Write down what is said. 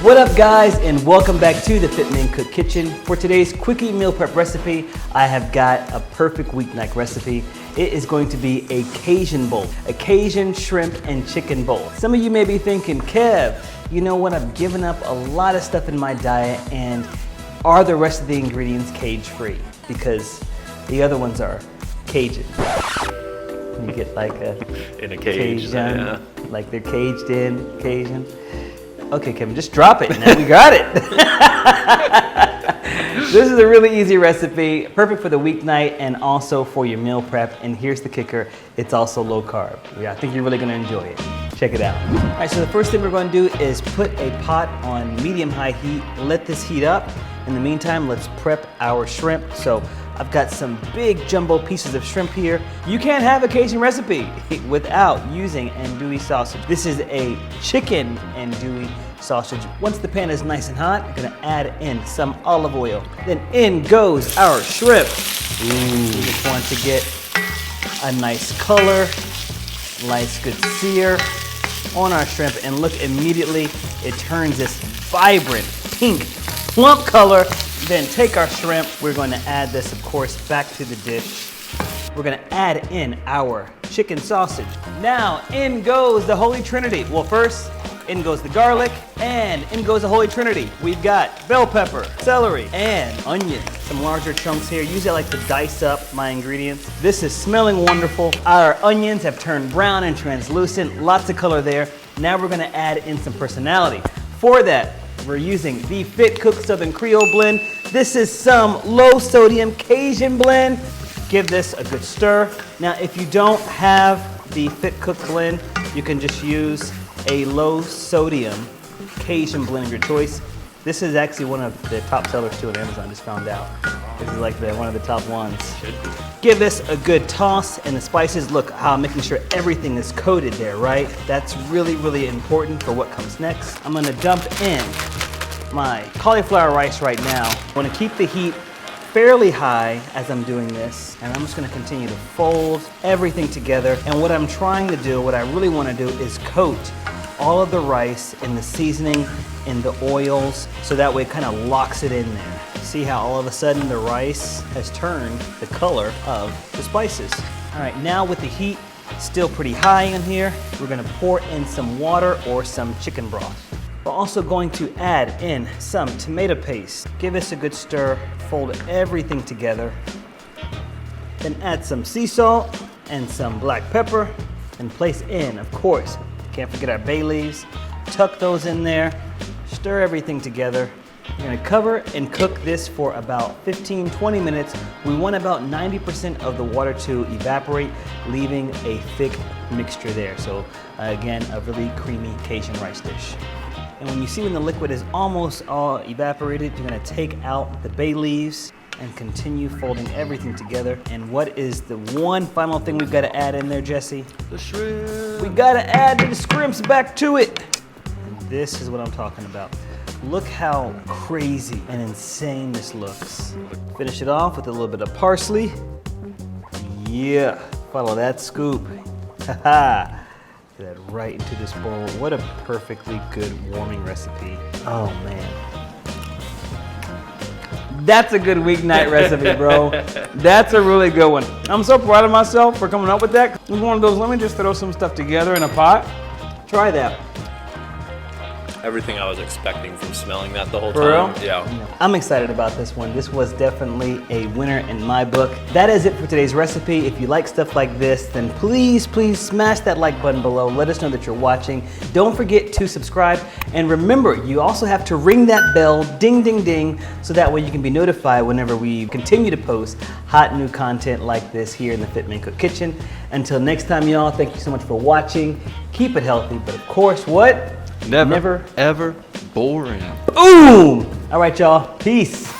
What up guys, and welcome back to the FitMenCook kitchen. For today's quickie meal prep recipe, I have got a perfect weeknight recipe. It is going to be a Cajun bowl, a Cajun shrimp and chicken bowl. Some of you may be thinking, Kev, you know what, I've given up a lot of stuff in my diet, and are the rest of the ingredients cage-free? Because the other ones are Cajun. You get like in a cage, Cajun, yeah. Like they're caged in Cajun. Okay, Kevin, just drop it. Now we got it. This is a really easy recipe, perfect for the weeknight and also for your meal prep. And here's the kicker, it's also low carb. Yeah, I think you're really gonna enjoy it. Check it out. All right, so the first thing we're gonna do is put a pot on medium-high heat, let this heat up. In the meantime, let's prep our shrimp. So I've got some big jumbo pieces of shrimp here. You can't have a Cajun recipe without using andouille sausage. This is a chicken andouille sausage. Once the pan is nice and hot, you're gonna add in some olive oil. Then in goes our shrimp. Ooh, we just want to get a nice color, nice good sear on our shrimp, and look, immediately it turns this vibrant pink plump color. Then take our shrimp, we're going to add this, of course, back to the dish. We're gonna add in our chicken sausage. Now, in goes the Holy Trinity. Well, first, in goes the garlic, and in goes the Holy Trinity. We've got bell pepper, celery, and onion. Some larger chunks here. Usually I like to dice up my ingredients. This is smelling wonderful. Our onions have turned brown and translucent, lots of color there. Now we're gonna add in some personality. For that, we're using the FitMenCook Southern Creole blend. This is some low sodium Cajun blend. Give this a good stir. Now, if you don't have the FitMenCook blend, you can just use a low sodium Cajun blend of your choice. This is actually one of the top sellers too on Amazon, just found out. This is like one of the top ones. Give this a good toss, and the spices, look how I'm making sure everything is coated there, right? That's really, really important for what comes next. I'm gonna dump in my cauliflower rice right now. I wanna keep the heat fairly high as I'm doing this, and I'm just gonna continue to fold everything together. And what I'm trying to do, what I really wanna do, is coat all of the rice in the seasoning, in the oils, so that way it kind of locks it in there. See how all of a sudden the rice has turned the color of the spices. All right, now with the heat still pretty high in here, we're gonna pour in some water or some chicken broth. We're also going to add in some tomato paste. Give this a good stir, fold everything together. Then add some sea salt and some black pepper, and place in, of course, can't forget our bay leaves. Tuck those in there, stir everything together. You're gonna cover and cook this for about 15-20 minutes. We want about 90% of the water to evaporate, leaving a thick mixture there. So again, a really creamy Cajun rice dish. And when you see when the liquid is almost all evaporated, you're gonna take out the bay leaves and continue folding everything together. And what is the one final thing we've gotta add in there, Jesse? The shrimp. We gotta add the scrimps back to it. And this is what I'm talking about. Look how crazy and insane this looks. Finish it off with a little bit of parsley. Yeah, follow that scoop. Haha. Get that right into this bowl. What a perfectly good warming recipe. Oh man. That's a good weeknight recipe, bro. That's a really good one. I'm so proud of myself for coming up with that. It was one of those, let me just throw some stuff together in a pot. Try that. Everything I was expecting from smelling that the whole For time. real? Yeah. I'm excited about this one. This was definitely a winner in my book. That is it for today's recipe. If you like stuff like this, then please, please smash that like button below. Let us know that you're watching. Don't forget to subscribe. And remember, you also have to ring that bell, ding, ding, ding, so that way you can be notified whenever we continue to post hot new content like this here in the FitMenCook kitchen. Until next time, y'all, thank you so much for watching. Keep it healthy, but of course, what? Never, ever boring. Boom! All right, y'all. Peace.